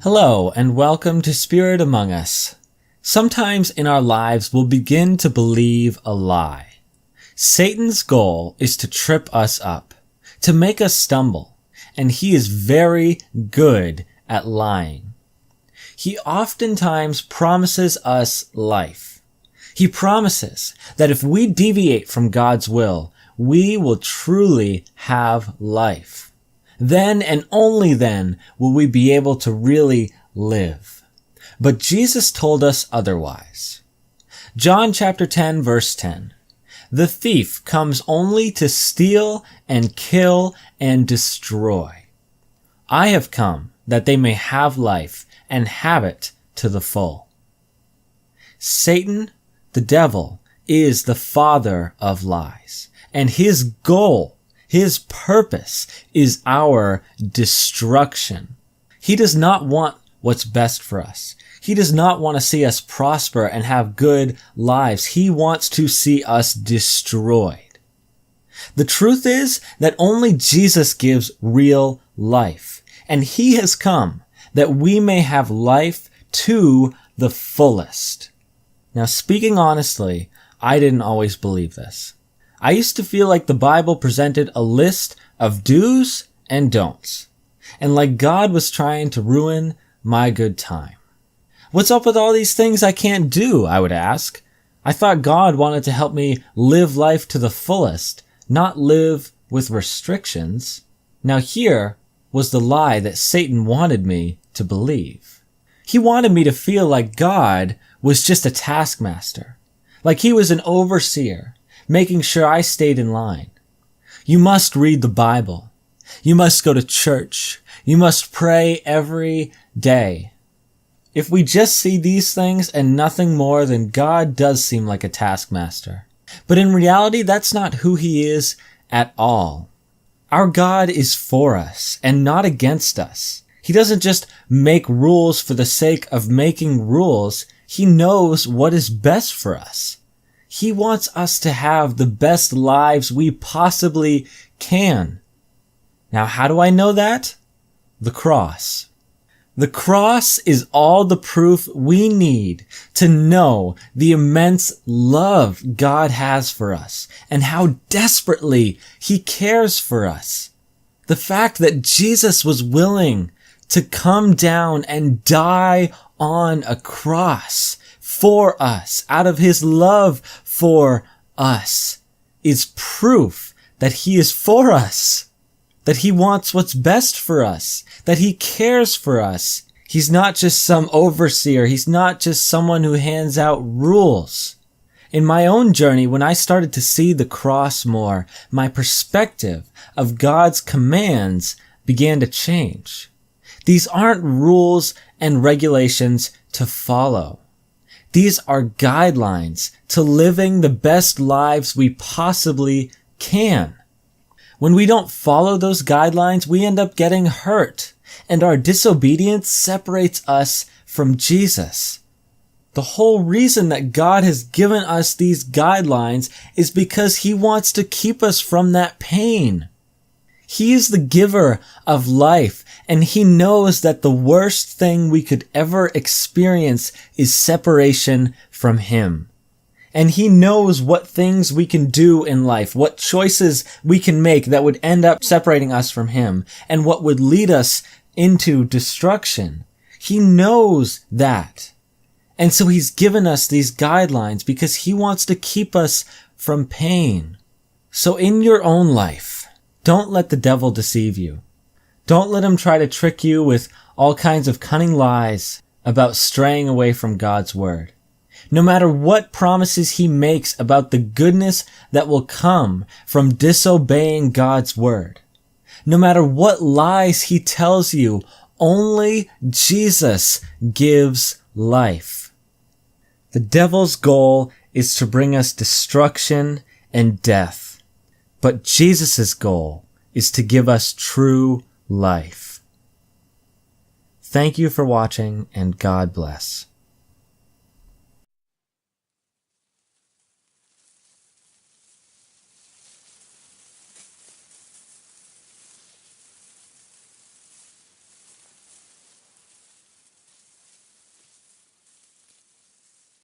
Hello, and welcome to Spirit Among Us. Sometimes in our lives we'll begin to believe a lie. Satan's goal is to trip us up, to make us stumble, and he is very good at lying. He oftentimes promises us life. He promises that if we deviate from God's will, we will truly have life. Then and only then will we be able to really live. But Jesus told us otherwise. John chapter 10 verse 10. The thief comes only to steal and kill and destroy. I have come that they may have life and have it to the full. Satan, the devil, is the father of lies, and his goal, his purpose, is our destruction. He does not want what's best for us. He does not want to see us prosper and have good lives. He wants to see us destroyed. The truth is that only Jesus gives real life, and he has come that we may have life to the fullest. Now, speaking honestly, I didn't always believe this. I used to feel like the Bible presented a list of do's and don'ts, and like God was trying to ruin my good time. What's up with all these things I can't do, I would ask. I thought God wanted to help me live life to the fullest, not live with restrictions. Now here was the lie that Satan wanted me to believe. He wanted me to feel like God was just a taskmaster, like he was an overseer, making sure I stayed in line. You must read the Bible. You must go to church. You must pray every day. If we just see these things and nothing more, then God does seem like a taskmaster. But in reality, that's not who he is at all. Our God is for us and not against us. He doesn't just make rules for the sake of making rules. He knows what is best for us. He wants us to have the best lives we possibly can. Now, how do I know that? The cross. The cross is all the proof we need to know the immense love God has for us and how desperately he cares for us. The fact that Jesus was willing to come down and die on a cross for us, out of his love for us, is proof that he is for us, that he wants what's best for us, that he cares for us. He's not just some overseer. He's not just someone who hands out rules. In my own journey, when I started to see the cross more, my perspective of God's commands began to change. These aren't rules and regulations to follow. These are guidelines to living the best lives we possibly can. When we don't follow those guidelines, we end up getting hurt, and our disobedience separates us from Jesus. The whole reason that God has given us these guidelines is because he wants to keep us from that pain. He is the giver of life, and he knows that the worst thing we could ever experience is separation from him. And he knows what things we can do in life, what choices we can make that would end up separating us from him, and what would lead us into destruction. He knows that. And so he's given us these guidelines because he wants to keep us from pain. So in your own life, don't let the devil deceive you. Don't let him try to trick you with all kinds of cunning lies about straying away from God's word. No matter what promises he makes about the goodness that will come from disobeying God's word. No matter what lies he tells you, only Jesus gives life. The devil's goal is to bring us destruction and death. But Jesus' goal is to give us true life. Thank you for watching, and God bless.